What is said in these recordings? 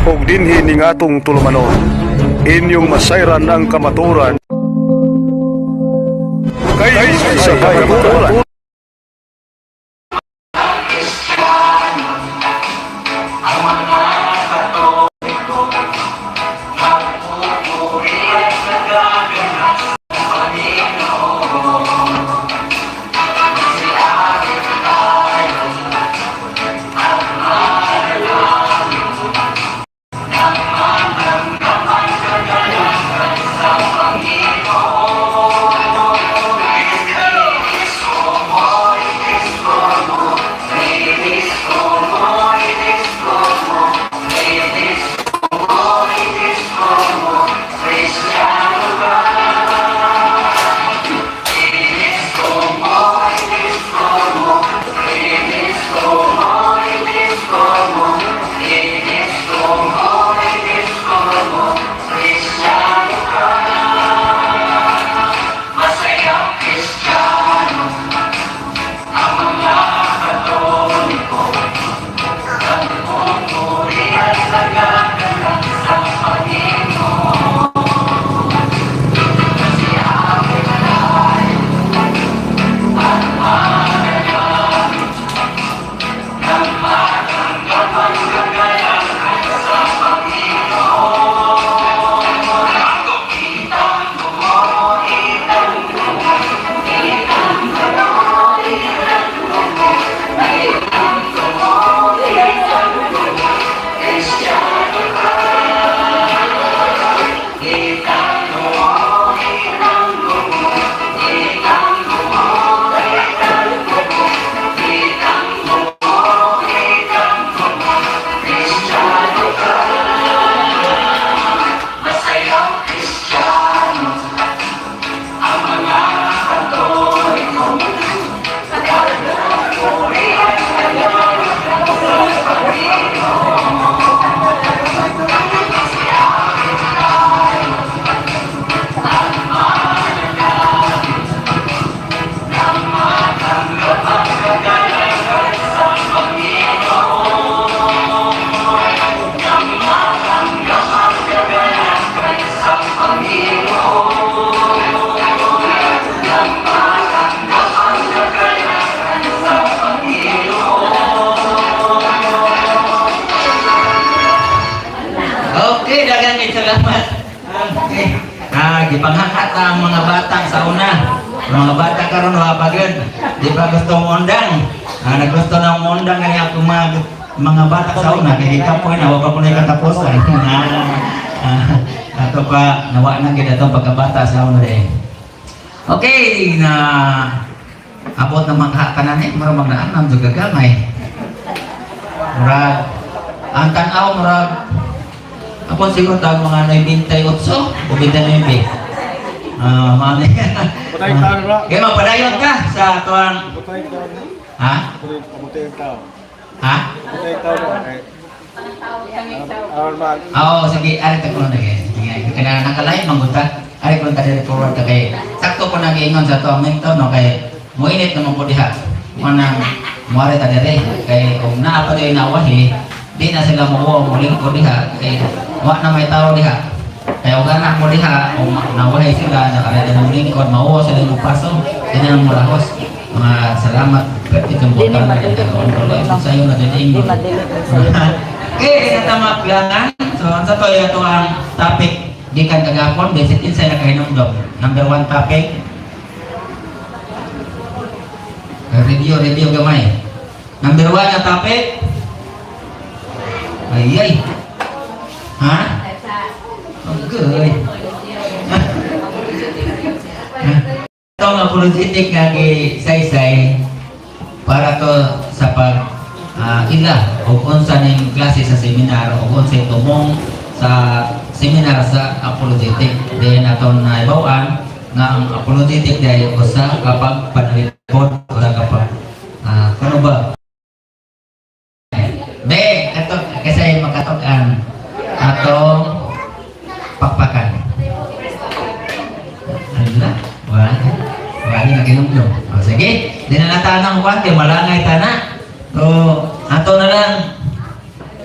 ug dinhi ning atong tulumanon. Inyong masayran ang kamaturan kay sa kamaturan. Salamat. Okay. Gipanghakat ang mga bata sa una. Mga bata karon pagod. Di ba gusto mo undang? Naggusto na mo undang kani ako mga bata sa una kay kapoy na wa pa kuno katapusan. Ato pa nawa na gid ato pagkabata sa una eh. Okay, na abot na mga kanani mura magdaan juga gamay. Murag ang tanaw murag ako siguro tawag mga 98 o 99. Mami. Kaya magpadayon ka sa tuwang... Ha? Ha? Oo, sige. Ari ko na kayo. Kaya nakalain mangguta. Ari ko na tayo forward ka kayo. Sakto ko nag-iingon sa tuwang minto, no? Kaya muinit naman po diha. Manang muari tayo rin. Kaya kung naapa tayo nawahi, di na sila makuha muling ko diha. Kaya wak na may tao diha. Kaya huwag anak mo diha, o nawahay sila, nakarada ng lingkod, mauwa sila ng paso, hindi na mulahos. Mga salamat, pwede kang bukan na ito sa iyo na diniing mo. Okay, natamak lang. So, sa to ito ang topic, di kan kagapon, basic insay na kahinumdom. Number 1 topic. Review gamay. Number 1 na topic. Ay. Ha? Okay. Ito ang apologetic nga saysay para to sa pag ila o unsa ning klase sa seminar o unsa tumong sa seminar sa apologetic. Then aton na ibawan nga ang apologetic dahil usa kapag panalipod o kapag ano ba? Be, ato kasi makatog-an atong pakpakan. Ano na? Wala na kinumdum. Sige, dinanatanang kuwan, kaya malangay tana. So, ato na lang,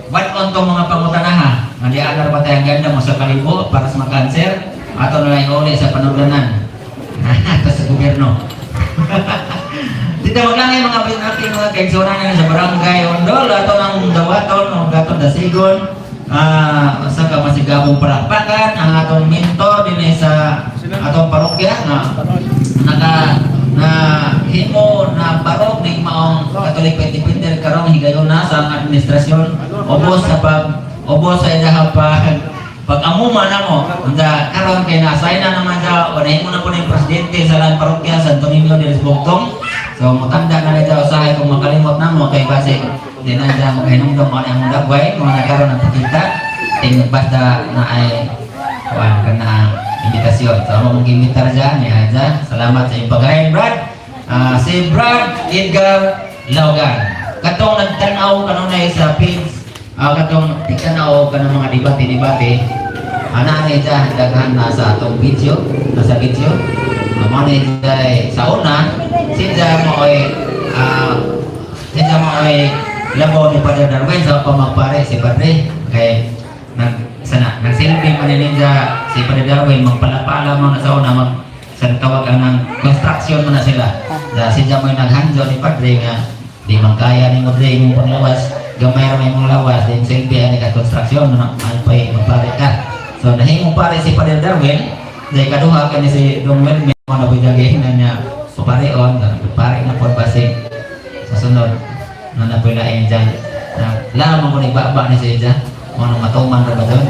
what on tong mga pangutanaha? Hindi agar pa tayong ganda mo sa kalibo para sa mga kanser. Ato na lang uli sa panuglanan. Ato sa gobyerno. Dito maglang yung mga aking mga kaigsunan nila sa barangay Ondol. Ato ng dawaton o gaton dasigon. Sa kamasigabong palakpakan ang atong mentor din sa atong parokya na himo na barok ng maong Catholic Pentecostal karong higayon na sa administrasyon ubos sa idaha pag-amuma na mo karon kay nasay na naman siya o nahimo na po na yung presidente sa lang parokya Santo Niño de los Bugtong. So matanda na rin usahay kung makalimot na mo kay base di na dyan magkahinungdong mo ang dagway mga nagkaroon ng pakita tingin basta na ay kuhaan ka na imbitasyon. So mong imitar dyan salamat sa iyong pag-ahin Brad. Si Brad Edgar Laugan katong nagtanaw kanunay sa page katong nagtanaw ka ng mga debate anay dyan daghan na sa atong video nasa video manay dyan sa una sinja mo ay labaw ni Padre Darwin sa pamagpare si Padre kay nagsilbi man ninja si Padre Darwin magpalapala mo na sa una sa tawagan ng construction mo na sila sinja mo yung naghanjo ni Padre nga di man kaya ni Padre yung panglawas gamay ramay mong lawas din silbi ani ka construction na ay magpare ka so nahimong pare si Padre Darwin dahil kaduha ka ni si Don Wilmer mo na bujagin na niya pare on pare na po base sa sunod na napilain dyan lamang ko nagbaba ni siya dyan kung anong matuman na ba doon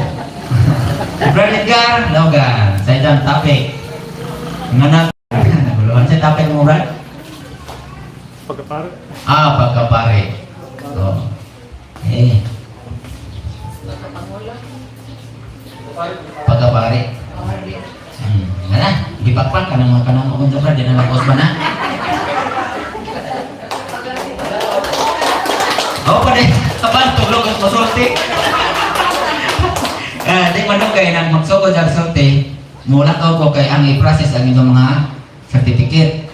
Brad Edgar Laugan sa dyan topic naguluhan siya topic mo Brad? Pagkapare? Pagkapare so pagkapare na dipakpan ka ng mga kanang umunta Brad di na nagpos ba na? Pa deh, kapan tulog at masulti? Di manong kayo nang magsugod ang sulti, mula ko kay ang i-process ang inyong mga certificate.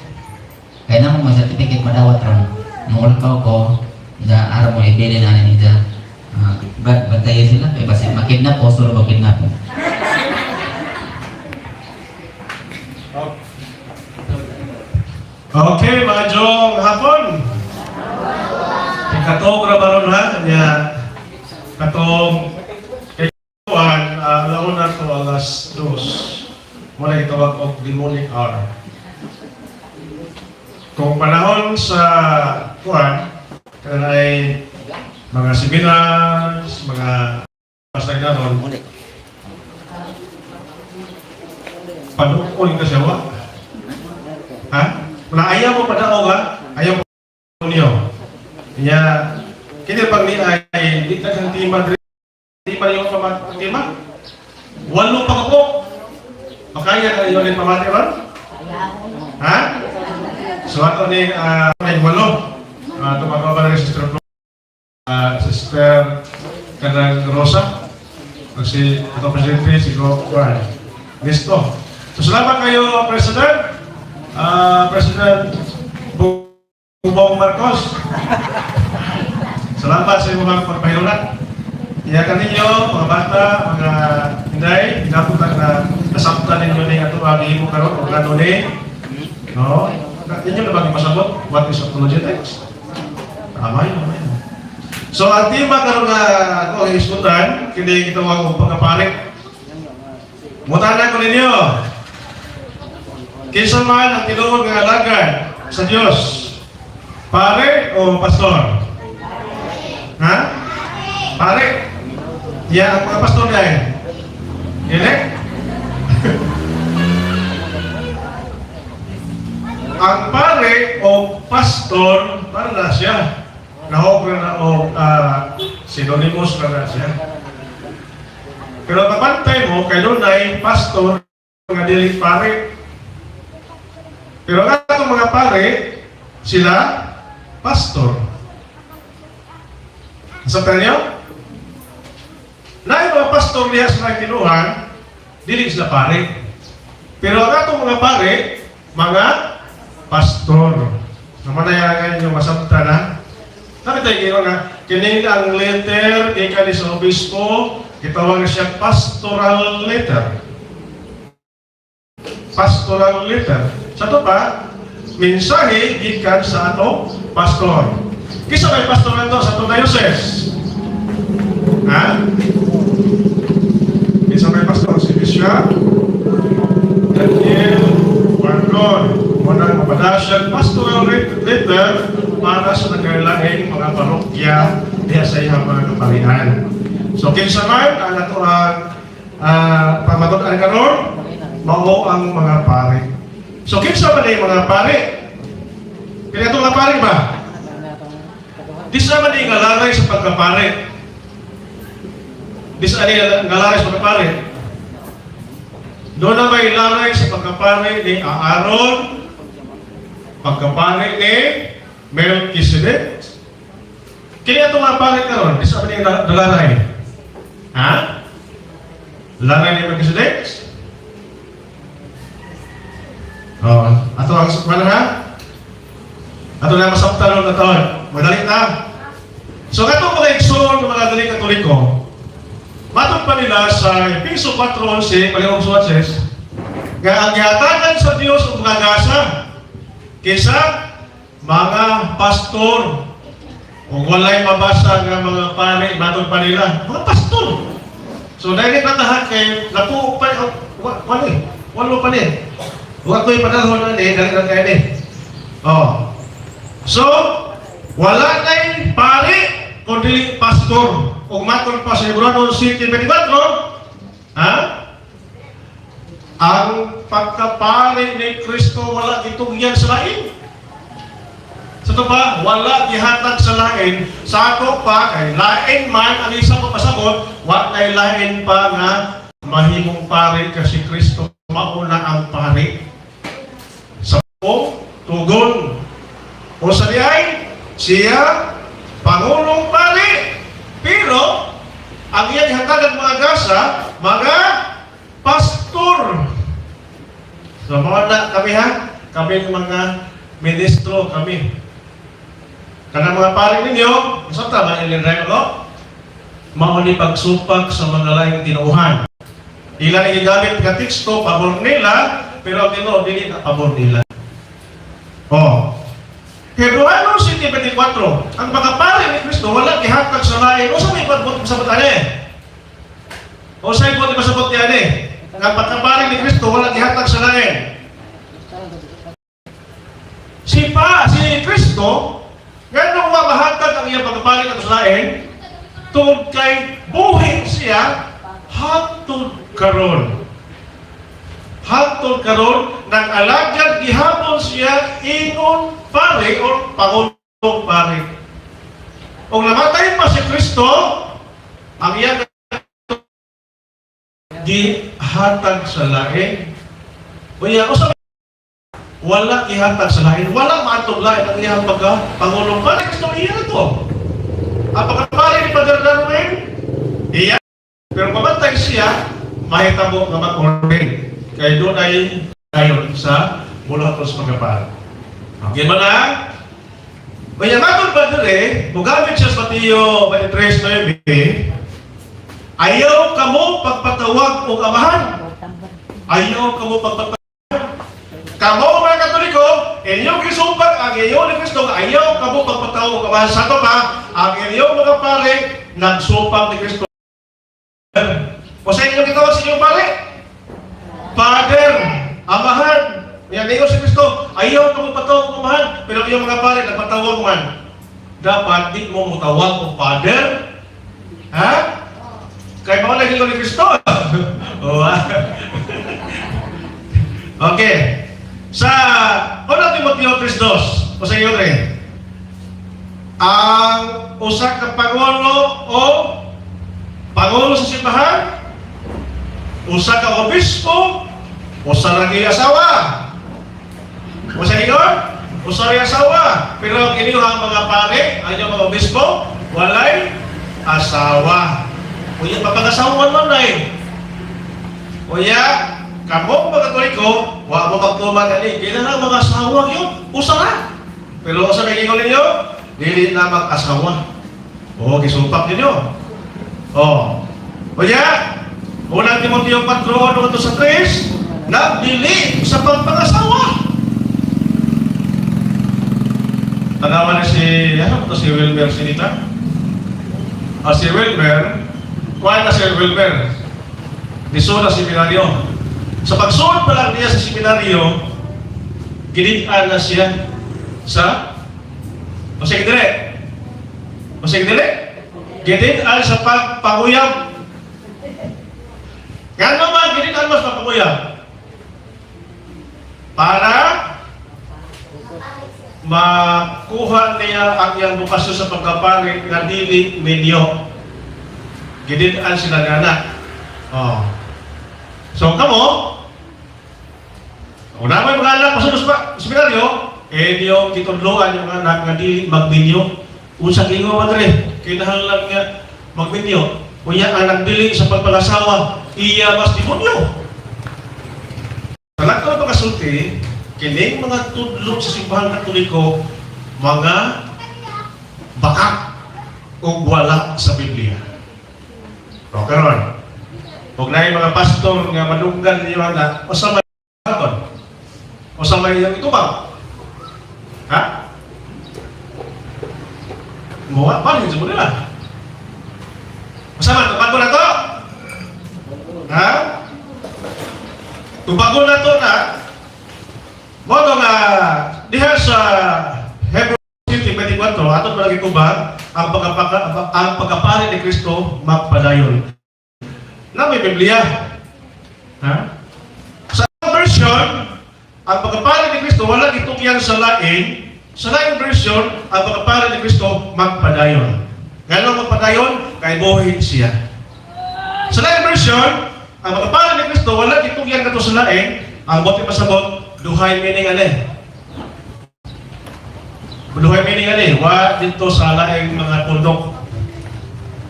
Kaya naman mga certificate madawat ron. Mula ko, araw mo ibili na nila. Bantayan sila, kaya basi makidnap o suro makidnap. Okay, majong hapon. Katong rabaron ha, niya katong kaituan, launa to alas 2. Muna itawag og demonic hour. Kung panahon sa kuan, kanay mga seminars, mga pasay naron, panukuling ka siya wa? Ha? Ayaw mo padaog ha? Ayaw mo niyo. Ya, kini pag ni ay di ka ng tima yung tima. Walo pa ko. Makaya ka yung pamati ron? Ha? So ato ni ay walo. Tumagawa ba ng Sister Kanang Rosa. Kasi ito presidente si Juan. Listo. So salamat kayo President. President Bubong Marcos. Salamat sa mga pagpahirulat. Iyakan ninyo, mga bata, mga hinday, hinaputan na nasabtan ninyo na yung ato ang ihimo karon o kanone. No? Inyo na bang masabot? What is apologetics? Tama yun. So, ang tema karon na ako iskutan, kini itawag kong pagkaparik. Mutanan ko ninyo. Kinsa man ang tinuod nga alagad sa Dios? Pare o pastor? Ha? Pare? Ya, ang mga pastor niya eh. Gini? Ang pare o pastor, para na siya. Nahog na o synonymous na siya. Pero kapantay mo, kay doon ay pastor nga dili pare. Pero ang atong mga pare, sila pastor. Sa tanyo? Na yung mga pastor niya sa kinuhan, dili sila pare. Pero ang atong mga pare, mga pastor. Naman na yung masabta na. Nakita yung nga, Kini ang letter gikan sa obispo, gitawag na siya pastoral letter. Pastoral letter. Sa ito pa, mensahe gikan sa ato pastor. Kisa may pastor na ito sa ato diocese? Ha? Kisa may pastor? Si Bishop Daniel Marcon. Munang mapadala siya pastoral letter para sa nagkailangan mga parokya diya sa iyang mga kaparian. So, kinsa man ang ato ang pamatud-an karon, mao ang mga pare. So, kinsa man ay mga pare? Kaya itong mga pare ba? Di sa man ay ngalalay sa pagkapare. Di sa man ngalalay sa pagkapare. Doon na may lalay sa pagkapare ni Aaron, pagkapare ni Melchizedek. Kaya itong mga pare karon, di sa man ay nalalay. Ha? Lalay ni Melchizedek? Oh, ato ang mana ha? Ato na masabtan na taon. Madali na. So katong mga igsoon ng mga daling Katoliko, matod pa nila sa Episo 4:11, palihog suwatses, nga ang gihatagan sa Dios ug mga gasa kaysa mga pastor o walay mabasa nga mga pare, matod pa nila, mga pastor. So dahil natahan kay napo pa walo pa ni. Huwag ko'y panahon na dahil kayo Oh. So, wala na'y pare, kundi pastor. Kung matol pa sa Hebreo City 24, ha? Ang pagkapare ni Kristo wala itong yan sa lain. Sa ito ba, wala gihatag sa lain. Sa ako pa, kay lain man, ang isang papasabot, wala na'y lain pa nga mahimong pare kasi Kristo mauna ang pare. O tugon o sa diay siya pangulong pare, pero ang iyang hatagan mga gasa mga pastor. So mga na kami ha, kami mga ministro kami kanang mga pare ninyo sa tama ilinray mo mauni pagsupag sa mga laing tinuuhan. Ilan gigamit nga teksto pabor nila, pero ang Ginoo dili na pabor nila. Oh. Hebreo City 24, ang mga pare ni Kristo wala gihatag sa lain. O sa may pagbot sa batane? O sa ibot ni pasabot ni ani? Ang pagkapare ni Kristo wala gihatag sa lain. Si Kristo ganong mahatag ang iyang pagkapare sa lain tungod kay buhin siya hangtod karon. Hangtod karon nang alagad gihapon siya ingon pare o pangulong pare. Kung namatay pa si Kristo, ang iyang gihatag sa lain. Unya usa wala gihatag sa lain, wala maatog lain ang iyang pangulong pare. Kristo iya to. Ang pagkapare ni Padre Darwin, iya. Pero mamatay siya, mahitabo nga mag-ordain. Kaya doon ay tayo sa mula ko sa pagkapal. Okay ba na? Kaya matod ba doon mugamit siya sa Mateo 23:9, ayaw kamo pagpatawag o amahan. Ayaw kamo pagpatawag. Kamo mga Katoliko, inyong gisumpat ang inyong ni Kristo, ayaw kamo pagpatawag o amahan. Sa ito pa, ang inyong mga pare, nagsupang ni Kristo. O sa inyong gitawag sa inyong pare? Father, amahan. Yan ngayon si Kristo, ayaw ka mo patawag mo amahan, pero yung mga pare, nagpatawag man. Dapat di mo mutawag mo Father. Ha? Kaya mga naging ni Kristo. Okay. Sa 1 Timoteo 3:2, o sa iyo rin, ang usa ka pangulo o pangulo sa simbahan, usa ka obispo, usa lagi asawa. Usa hiyon, usa ri asawa. Pero ang inyong mga pare, ang inyong mga obispo, walay asawa. Uya papag-asawa man nay. Uya, kamo mga Katoliko, wa mo magtuman ani, kailangan mga asawa yun, usa ra. Pero usa lagi ko ninyo, dili na mag-asawa. O, gisumpak ninyo. O. O ya, unang Timoteo 4:1-3, nagdili sa pagpangasawa. Tanawan ni si Wilmer Sinita. Si Wilmer, kuha na si Wilmer. Diso na seminaryo. Sa pagsuot pa lang niya sa seminaryo, ginidaan na siya sa Masig dire. Ginidaan sa pagpanguyab. Nga naman, ginidaan mo sa pagpanguyab. Para makuha niya ang iyang bukasyon sa pagkapari nga dili minyo. Ginidaan sila nga anak. Oh. So, kamo, una may mga anak sa seminaryo, yung kitudloan yung mga anak nga dili magminyo. Unsa gingo madre, kinahanglan nga magminyo. Kunya ang nagdili sa pagpalasawa, iya mas demonyo. Talak ko ito kasulti, kining mga tudlo sa simbahan Katoliko, mga bakak o wala sa Biblia. O karon, huwag na yung mga pastor nga madunggan niyo na, o sa may katon, o sa may itubang. Ha? Muha, paano yun sa nila? Masama, tubago na to? Ha? Tubago na to na? Modo nga, diha sa Hebrews 10:24, ato pa lagi kubag, ang pagkapari ni Kristo magpadayon. Na may Biblia. Ha? Sa version, ang pagkapari ni Kristo wala gitungyan sa lain. Sa lain version, ang pagkapari ni Kristo magpadayon. Ngayon magpadayon, kay buhin siya. Sa lain version, ang pagkapari ni Kristo wala gitungyan kato sa lain. Ang bote pasabot, duhay meaning alin. Duhay meaning alin. Wa dito sa laing mga pundok.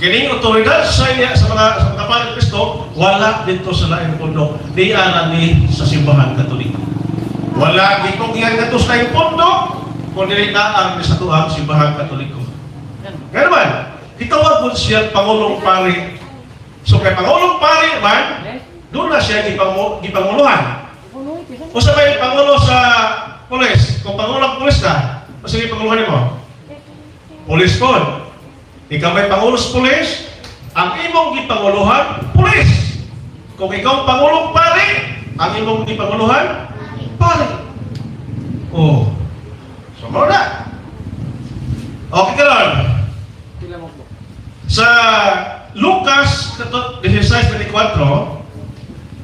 Kining otoridad sa mga kapal ni Kristo, wala dito sa laing pundok. Di aran ni sa simbahan Katoliko. Wala dito yan dito sa laing pundok, kundi naan sa tuang simbahan Katoliko. Kaya naman, itawag po siya Pangulong Pari. So kay Pangulong Pari man, doon na siya gipanguluhan. O sa may Pangulo sa Pulis, kung Pangulong Pulis na, o sige panguluhan mo? Pulis po. Ikaw may Pangulo sa Pulis, ang imong gipanguluhan, Pulis. Kung ikaw Pangulong Pari, ang imong gipanguluhan, Pari. Oh. So, mo na. Okay ka lang. Sa Lucas 16:24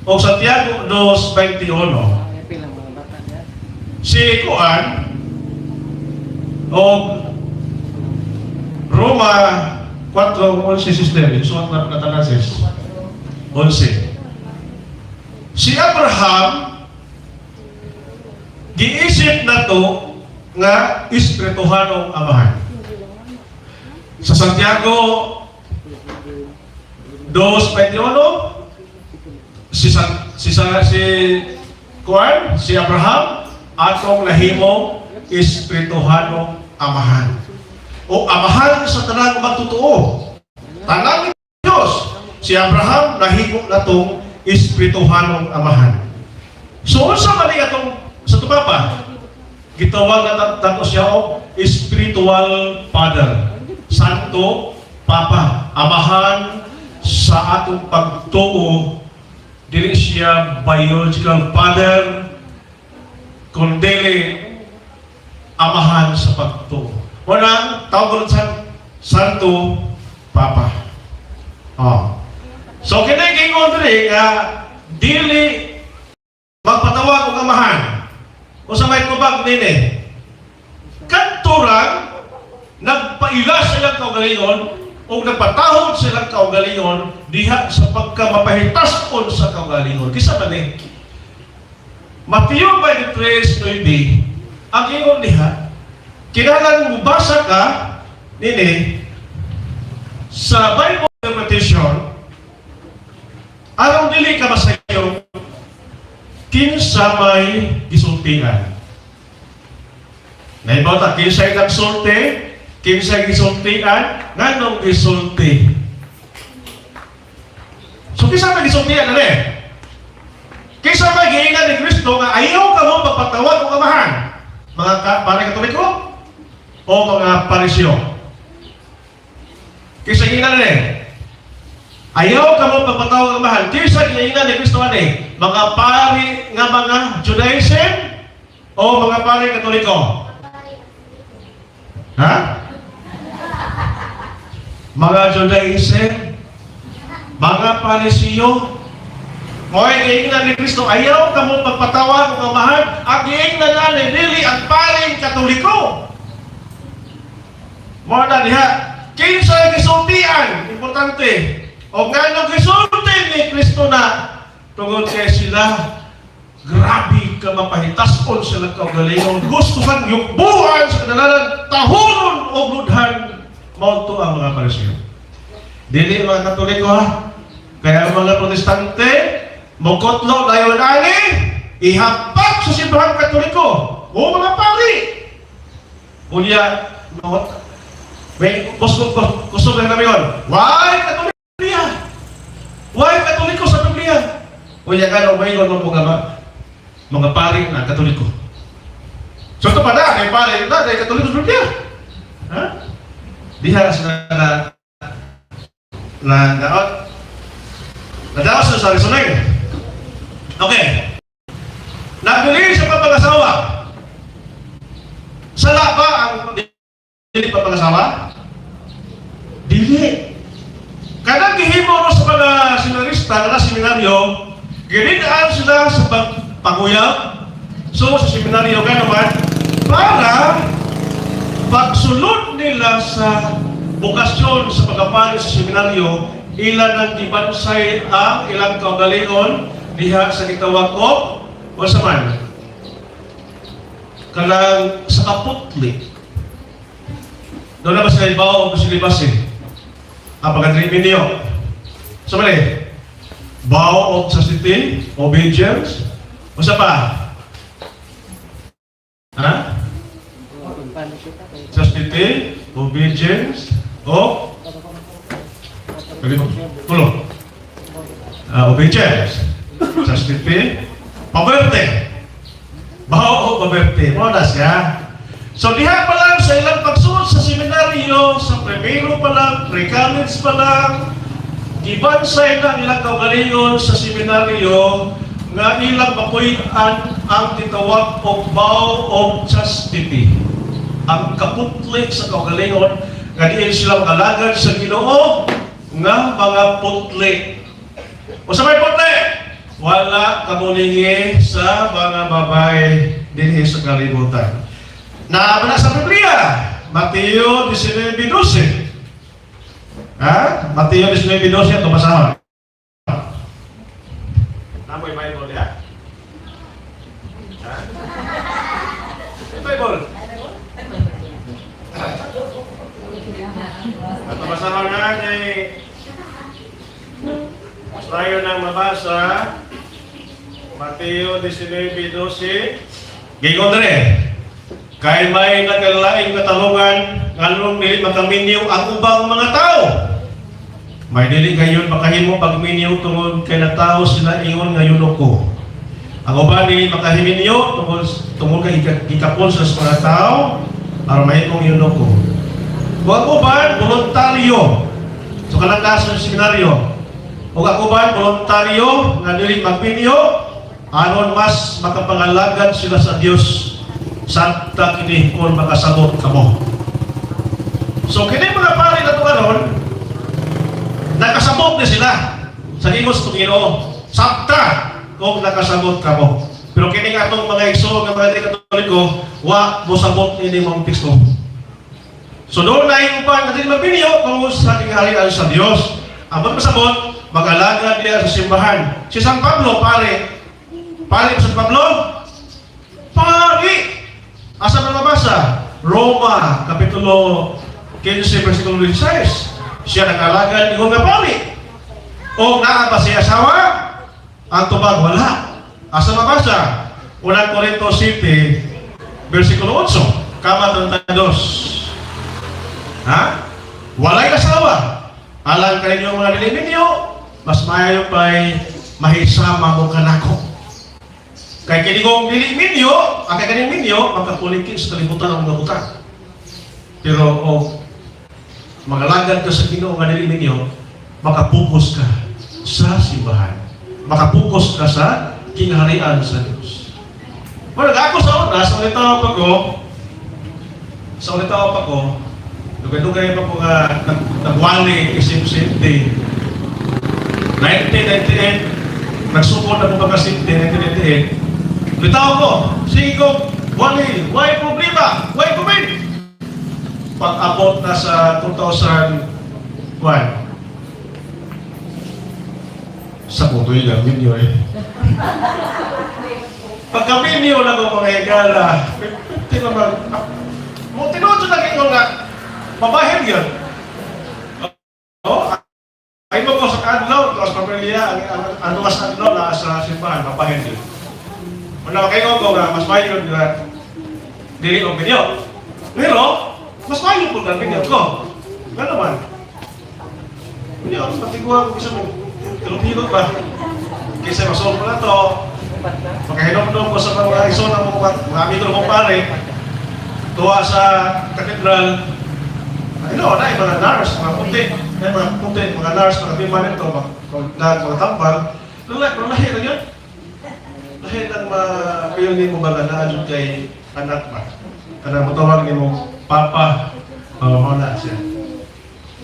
o Santiago 2:21, si Kuan o Roma 4:11 system, suot na Natanases 11. Si Abraham giisip na to nga espirituhanong amahan. Sa Santiago 2:21, si Abraham atong nahimo espirituhanong amahan. O amahan sa tanang magtotoo. Tanang Diyos. Si Abraham nahimo na itong espirituhanong amahan. So, sa mali itong sa tupapa, gitawag na tato siya o spiritual father. Santo Papa. Amahan sa atong pagtuo. Dili siya biological father, kundi amahan sa pagtuo. Unang tawag sa Santo Papa. Oh. So kinagingon diri nga dili magpatawag og amahan. O sa may kubag nini. Kadturang nagpailas silang kaugalingon o nagpatahod silang kaugalingon diha sa pagkamapahitaskon sa kaugalingon. Kisa ba ni? Matthew 23:20, ang ingon diha, kinahanglan mubasa ka nini sa Bible interpretation, anong dili ka masayo kinsa may gisultian. Naibaw ta kinsay nagsulti, kinsay gisultian, nganong gisulti. So kisa may gisultihan na rin. Kisa may giingan ni Kristo nga ayaw ka mo magpatawad o kamahan. Mga pare Katoliko o mga parisyo. Kisa giingan na rin. Ayaw ka mo magpatawad o kamahan. Kisa giingan ni Kristo na rin. Mga pari nga mga Judaism o mga pare Katoliko. Ha? Mga Judaism, mga Parisyo, mo'y giingnan ni Kristo, ayaw ka mo pagpatawa kung kamahan, ang giingnan na ni Lili ang paring Katoliko. Mo na diha, kinsa gisultian, importante, o nga nung gisulti ni Kristo na, tungod kay sila, grabe ka mapahitason sila kaugalingon, gusto kang yukbuhan sa kadalanan, tahunon o ludhan, mauto ang mga Parisyo. Dili mga Katoliko ha, kaya ang mga Protestante, mukotlo dayon ani, ihapak sa simbahan Katoliko, o mga pari. Unya, may kusog lang namin yun, why Katoliko? Why Katoliko sa Biblia? Unya ka nung may yun mga pari na Katoliko. So ito pa na, may pari na, may Katoliko sa Biblia. Ha? Diha sa nadaos sa sari-sunay. Okay. Nabili sa papangasawa. Sala ba ang dili papangasawa? Dili. Kada gihimo sa mga seminarista na seminaryo, ginidaan sila sa pagpanguyab. So sa seminaryo ka naman, para pagsulod nila sa bukasyon sa pagkapali sa seminaryo, ilan ang gibansay ang ilang kaugalingon diha sa gitawag o sa man kanang sa kaputli. Doon na ba sila ibaw o silibas ang pagkadrimin niyo? Sa mali, bow of chastity, obedience, o sa pa? Ha? Chastity, obedience, o tulong. Obedience, chastity, paberte. Bao o paberte. Muna siya. So diha pa lang sa ilang pagsuot sa seminaryo, sa primero pa lang, pre-college pa lang, gibansay na ilang kaugalingon sa seminaryo nga ilang mapuy-an ang titawag o vow of chastity. Ang kaputli sa kaugalingon nga diin sila makalagad sa Ginoo nga mga putli. O sa may putli, wala kamulingi sa mga babae dinhi sa kalibutan. Na sa Biblia, Mateo 19:12. Ha? Mateo 19:12 ito masama. Namoy Bible dia. Ha? Bible. At masama nga ni tayo nang mabasa Mateo 19:12. Gigon rin. Kay may nagalaing katalungan nganong dili makaminyo ang ubang mga tao. May dili kayon makahimo pagminyo tungod kay natawo sila ingon nga yunoko. Ang uban dili makahiminyo tungod kay gikapon sa mga tao aron mahimong yunoko. Ang uban voluntaryo. So kanang kaso sa seminaryo. Ug ang uban voluntaryo nga dili magminyo aron mas makapangalagad sila sa Dios. Santa kini kung makasabot ka mo. So kini mga pari na ito karon, nakasabot na sila sa hingos ng Ginoo. Santa kung nakasabot ka mo. Pero kini nga itong mga igsoon ng mga Katoliko, wa mo sabot ini mong teksto. So doon na yung upan natin mabinyo kung sa tingharian sa Diyos. Ang masabot, mag-alaga niya sa simbahan. Si San Pablo, pare pa San Pablo, pare! Asa na mabasa? Roma, Kapitulo 15, versikulo 16. Siya nag-alaga ni Gunga Pali. O naa ba siya asawa? Ang tubag, wala. Asa mabasa? Unang Korinto City, versikulo 8. Kama 32. Ha? walay asawa. Alang kayo mga dili ninyo, mas maayo pa'y mahisama mo kanako. Kaya kinigong dili ninyo, ang kaya ninyo, magkapulikin sa kalibutan ng mga butang. Pero, magalagad ka sa Ginoo nga dili ninyo, makapokus ka sa simbahan. Makapokus ka sa kinaharian sa Diyos. Well, ako sa una, sa ulitaw pa ko, dugay-dugay pa ko nga nagwali isip-isip day. 1998, nagsukod na po pagkasip day, 1998. Ulitaw ko, sige ko, wali, why problema, why COVID? Pag-abot na sa 2001, sa putoy lang, minyo eh. Pagka-minyo lang ako mga higala, tinudyo lagi ko nga, mabahil yun. Ay mo ko sa kadlaw, tapos pamilya, ang luwas na kadlaw na sa simbahan, mabahil yun. Wala kayo ko nga, mas mayon nga, dili ko minyo. Pero, mas mayon po nga minyo ko. Gano'n man. Minyo, pati ko ako isa mo, tulog-hilog ba? Kaysa masolve ko na to, pagkahinom-hinom ko sa mga iso ng mga amigo ng pare, tuwa sa katedral, na mga nurse, mga puti, mga nurse, mga biman ito, mga tambal, lahi na yun. Lahi ng mapiyon ni mo ba na adyo kay anak ba? Kada mo tawag ni mo, Papa, na siya.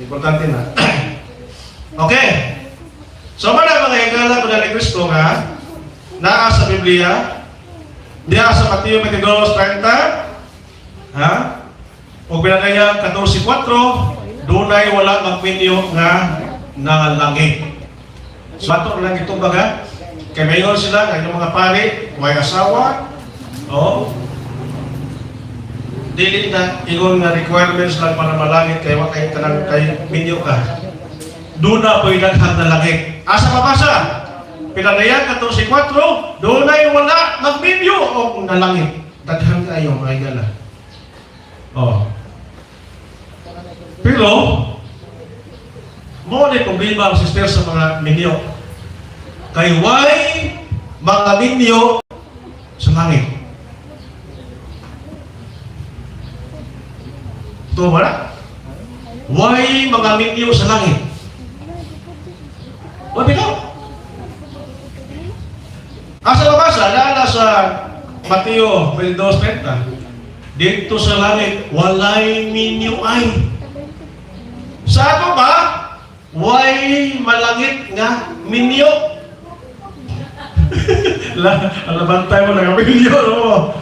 Importante na. Okay. So, mga higala ko na ni Kristo nga, naa sa Biblia, diya sa Mateo 22:30, ha? O pinagaya 14:4, dunay wala magminyo nga nalangit. So, ato lang itong baga, kay mayon sila, ng mga pari, may asawa, dili na, ingon nga requirements lang para malangit, kaya wakay kanang kay minyo ka. Doon na po'y daghang nalangit. Asa mabasa? Pinanayan 14:4, doon ay wala magminyo o nalangit. Daghang kayo, mga higala. Pero, mo na problema ang sister sa mga minyo. Kay why mga minyo sa langit? Ito ba na? Why mga minyo sa langit? Why ito? Asa mabasa? Lala sa Mateo 22:30. Dito sa langit, walay minyo ay. Sa ato ba, way malangit nga minyo? Alabantay mo lang ang minyo, no?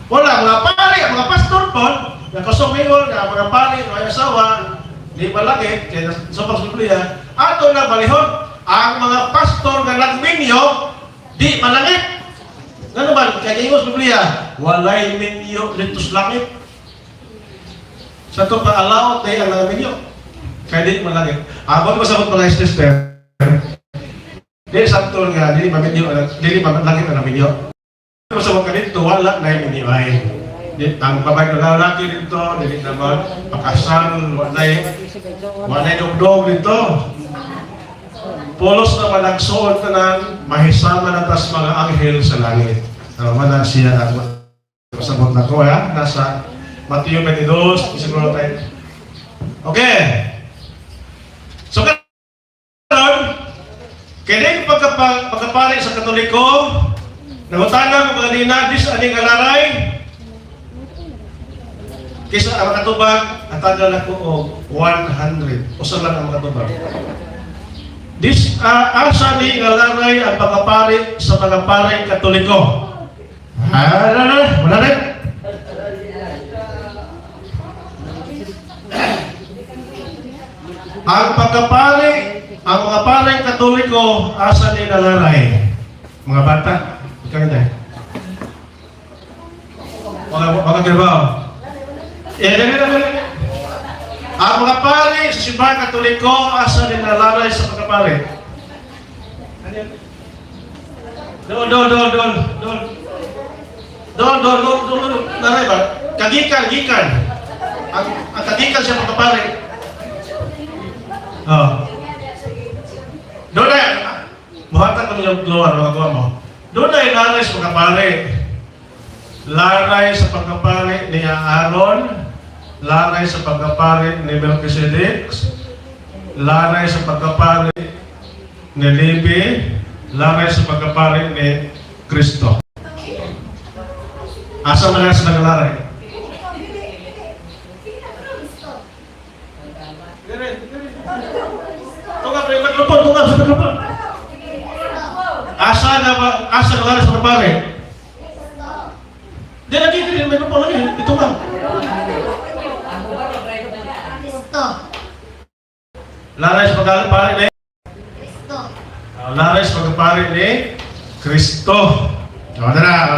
Wala, mga pari, mga pastor po, nakasumingon nga mga pari, mga asawa, di malangit, kaya sa Biblia, ato na balihon, ang mga pastor na nagminyo, di malangit. Ano ba? Kaya sa Biblia, walay minyo dito sa langit. Sa ito paalaot ay ang mga minyo. Kaya di malangit. Abang masabot pala yung sister, di sabtol nga, di malangit na minyo. Masabot ka dito, wala na yung minyo ay. Ang babae na lalaki dito, di naman pakasal, wala yung dugdog dito. Polos na managsuot na ng mahisama na tas mga anghel sa langit. Mana siya masabot na ko, ha? Nasa Mateo 22, isiguro tayo. Okay. So, karon, kaya pagkapari sa Katoliko, nangutanan ko mga dinadis aning alaray, kisa ang katubag, atagal ako o 100. Usa lang ang katubag. Asa ni ngalaray ang pagkapari sa mga paring Katoliko. Wala rin. Ang pagkapari, ang mga paring Katoliko, asa ni ngalaray. Mga bata, ikaw hindi. Mga trabaho. Ang mga pari sa simbahan Katoliko, asa din nalalay sa pagkapari. Doon. Naray ba? Kagikan. Ang kagikan siya pagkapari. Oh. Doon ay, buhatan ko yung luar, mga gawa mo. Doon ay laray sa pagkapari. Laray sa pagkapari ni Aaron, laray sa pagkapari ni Melchizedek, laray sa pagkapari ni Levi, laray sa pagkapari ni Kristo. Asa man sa naglaray? Tunggal sa mikrofon, tunggal sa mikrofon. Asa naglaray sa pagkapari? Di lagi din mikrofon lagi, itunggal. Laray sa pagkapari ni Kristo. Laray sa pagkapari ni Kristo. Tara.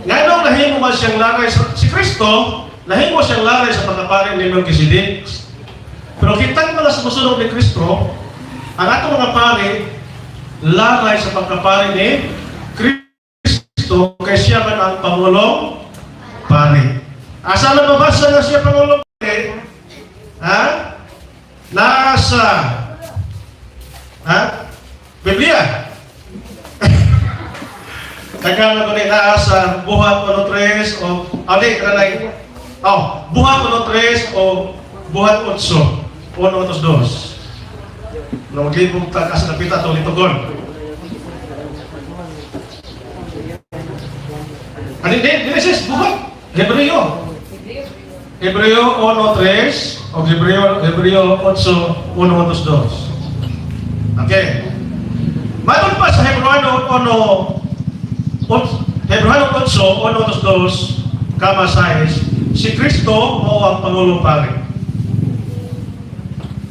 Ngayon nahimo man siyang laray si Kristo, nahimo siyang laray sa pagkapari ni Melchizedek. Pero kitang mga sumusunod ni Kristo, ang atong mga pari, laray sa pagkapari ni Kristo, kay siya man ang Pangulong Pari. Asa na mabasa na siya Pangulong Pari? Ha? Nasa Biblia. Kaya ko ni nasa buhat 1:3 o buhat 1:3 o buhat 8 o 1:2. Nung libog ta kas napita to litugon. Ano din sis buhat Hebreo 1:3 o Hebreo 8 1:2. Okay. Mayroon pa sa Hebreo 8, kama 6, si Kristo mo ang Pangulong Pari.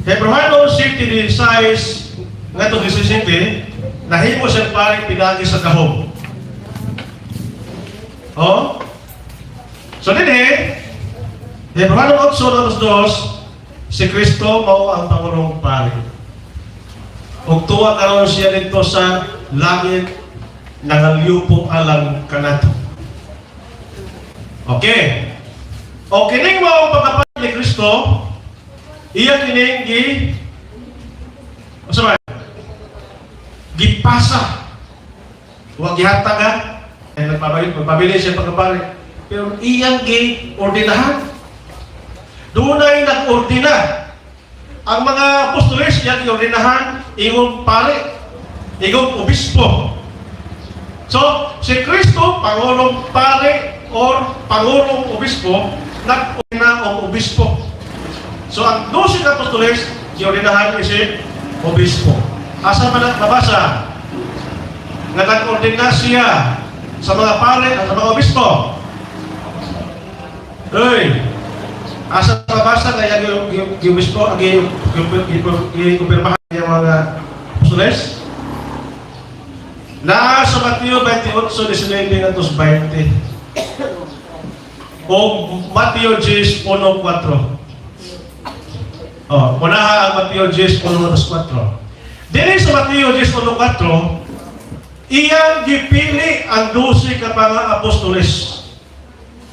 Hebreo 7:16 nga ito 17, nahimo siyang pari pinagi sa kahog. Oh? So din Hebreo 8:2, si Kristo mo ang Pangulong Pari. Ug tuwa karon siya dito sa langit nangalyupo alang kanato. Okay. O kining mao pagkapan ni Kristo, iya kining gipasa. Wa gihatag magpabili siya pagkapari. Pero iyang gi-ordinahan. Doon ay nag-ordina. Ang mga apostoles yan i-ordinahan, ingong pari, ingong obispo. So, si Kristo, Pangulong Pari or Pangulong Obispo, nag-ordina ang obispo. So, ang 12 apostoles, i-ordinahan si obispo. Asa man nabasa? Nga nag-ordina siya sa mga pari at sa mga obispo. Uy! Asa mabasa kaya yung obispo, i-kumpirmahan yung mga apostoles? Nasa Mateo 28:19 at 20 o Mateo 10:1-4. Unaha ang Mateo 10:1-4. Dili sa Mateo 10:1-4, iyang gipili ang 12 ka mga apostoles.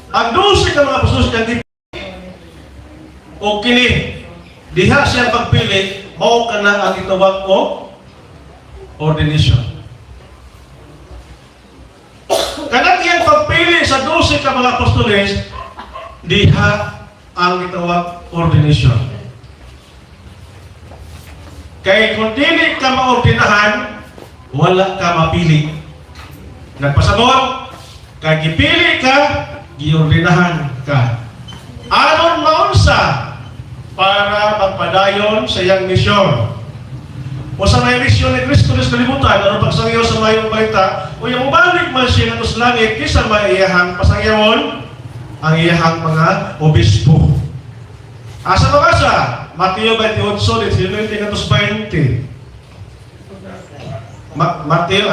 Ang 12 ka mga apostoles yang gipili o kini diha siya pagpili, mao kana ang gitawag o ordination. Kanang iyang pagpili sa 12 ka mga apostoles, diha ang gitawag ordination. Kay kung dili ka maordinahan, wala ka mapili. Nagpasabot, kay gipili ka, giordinahan ka. Aron maunsa para magpadayon sa iyang misyon. O sa may misyon ni Kristo sa kalibutan, ano pagsangyaw sa mayong balita, o yung mabalik man siya ng langit, kisa maiyahang pasangyawon, ang iyahang mga obispo. Asa makasa? Mateo 28:19-20. Mateo,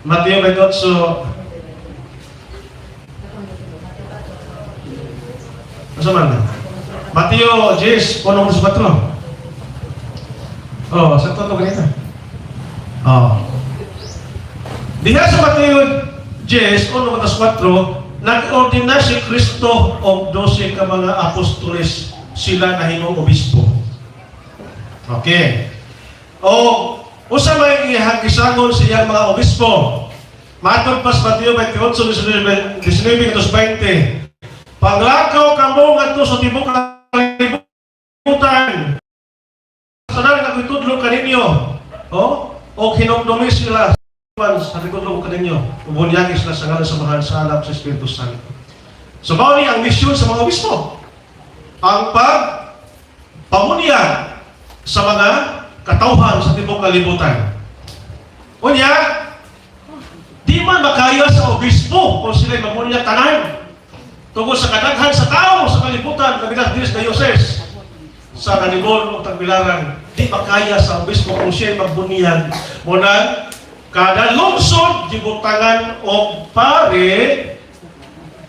Mateo 28. Asa man? Mateo 10:1-4. Oh, sakto to ganito. Oh. Diha sa Mateo 10:1-4, nag-ordina si Kristo og 12 ka mga apostoles, sila nahimong obispo. Okay. O usa may ihagisangon siya mga obispo. Matod pas Mateo 28:19-20. Paglakaw kamo ngadto sa tibuok kalibutan. Sanan nga itudlo kaninyo. O hinumdumi sila sa itudlo kaninyo. Ubunyagi sila sa ngalan sa Mahal sa Anak sa Espiritu Santo. So bawali ang misyon sa mga obispo. Ang pamunyag sa mga katauhan sa tibuok kalibutan. Unya, di man makaya sa obispo kung sila'y mamunyag tanan. Tungkol sa kadaghan sa tao sa kalibutan, kabilang dinis na Yoses, sa kanibon o tagbilaran, di makaya sa obispo kung siya'y magbunyag. Muna, kada lungsod, dibutangan o pare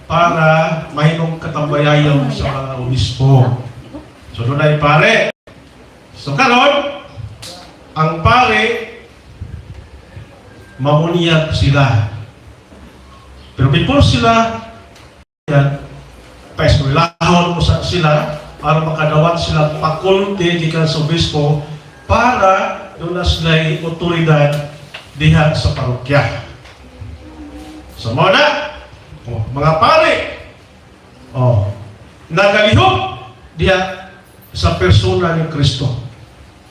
para mahimong katambayayon sa mga obispo. So, doon ay pare. So, karon, ang pare, mamunyag sila. Pero before sila, paiskulahon mo sa sila para makadawat sila pakulti gikan sa obispo para doon na sila'y otoridad diha sa parokya. So muna, mga pare, nagalihok diha sa persona ni Kristo.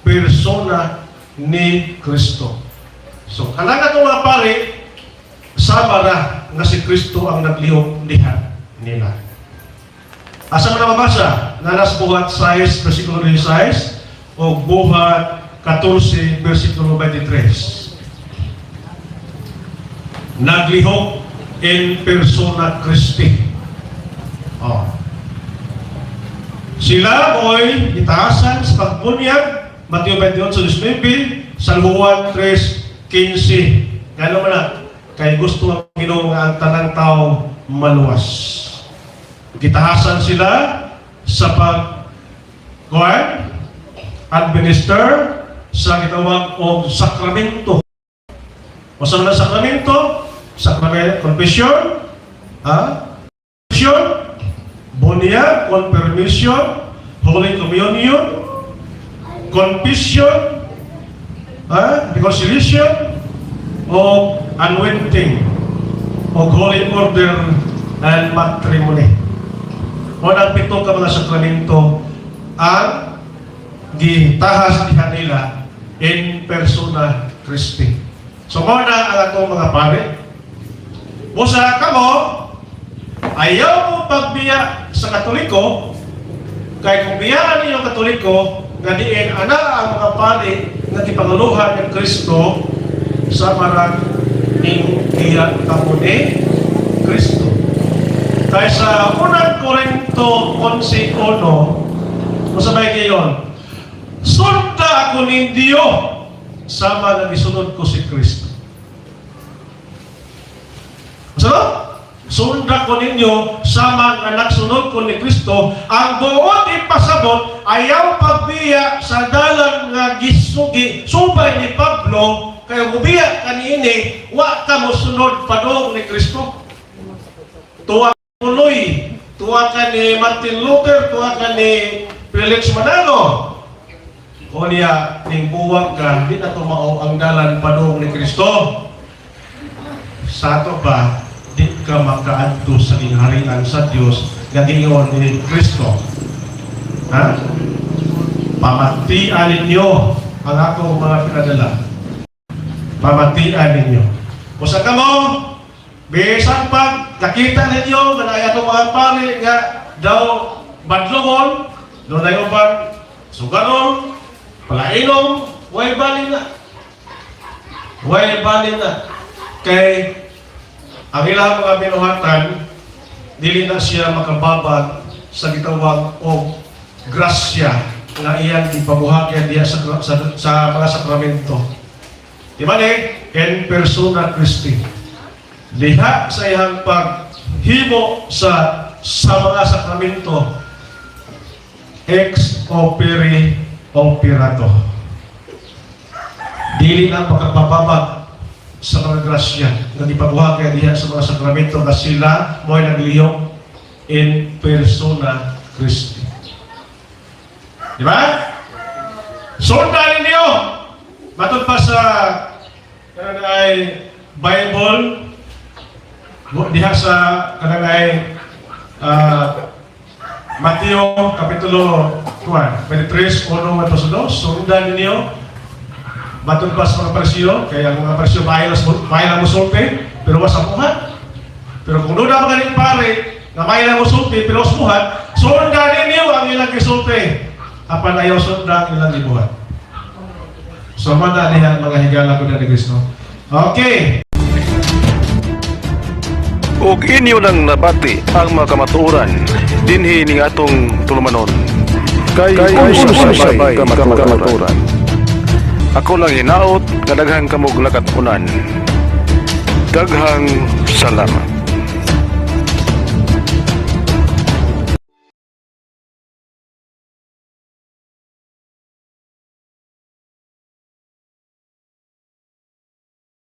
Persona ni Kristo. So, kailangan itong mga pare, sama na nga si Kristo ang naglihok diha nila. Asa mo na mabasa? Nanas buhat 6, versikulo 16, o buhat 14, versikulo 23. Naglihok in persona Christi. Sila mo'y itaasan sa pagbunyag, Mateo 28:19, Salmuan 3:15. Gano'n mo na, kay gusto ang Ginoo nga ang tanang tao maluwas. Gitahasan sila sa administer sa gitawag o sakramento. O sa mga sakramento, confession, bunya, confirmation, Holy Communion, confession, reconciliation, o anointing, o holy order and matrimony. O ng 7 ka mga sakramento ang gitahas diha nila in persona Christi. So mo na ang atong mga pare. Busa kamo, ayaw mo pagbiya sa Katoliko, kay kung biyaan ninyo Katoliko, nga diin ana ang mga pare nga gipanguluhan ng Kristo sa marang ning iya kamo ni Kristo. Kaya sa unang Korinto 11:1, masabay kayon, sunda ako ninyo sama na isunod ko si Kristo. So, sunda ko ninyo sama nga nagsunod ko ni Kristo, ang buot ipasabot ayaw pagbiya sa dalan nga gisugi subay ni Pablo, kaya mubiya kaniini wa ka mosunod padong ni Kristo. Tuwa Tuloy, tuwa ka ni Martin Luther, tuwa ka ni Felix Manalo. O niya, ning buwag ka, di na tumao ang dalan padong ni Kristo. Sa ato ba, di ka makaadto sa ingharian sa Diyos nga gingon ni Kristo. Pamatian ninyo ang akong mga pinadala. Pamatian ninyo. Usa ka mo, bisan pag nakita ninyo nga na itong mga pare nga daw badlongon, doon na yung pag sugaron, palainom, way balin na. Way balin na. Kay ang ilang mga binuhatan, dili na siya makababag sa gitawag o grasya na iyang ipabuhagyan diya sa mga sakramento. Diba in persona Christi. Liha sa iyang paghimo sa mga sakramento ex opere operato. Dili na pagkapababag sa mga grasya na ipabuhat kaya diha sa mga sakramento na sila mo'y naglihok in persona Christi. Di ba? Sundan ninyo! Matod pa sa kanang ay Bible, diha sa kanang ay Mateo Kapitulo 23, 1-2, sundan ninyo. Matod pa sa mga Pariseo, kaya ang mga Pariseo mayan mo sulti, pero was amuhan. Pero kung doon na mga rin pare, na mayan mo sulti, pero was amuhan, sundan ninyo ang ilang kisulti. Apan ayaw sundan ilang libuhan. So, madali yan mga higala ko na ni Kristo. Okay. ug inyo nang nabati ang mga kamatuoran dinhi ning atong tulumanon kay sabay kamatuoran. Ako lang hinaot nga daghang kamog lakatunan. Daghang salamat.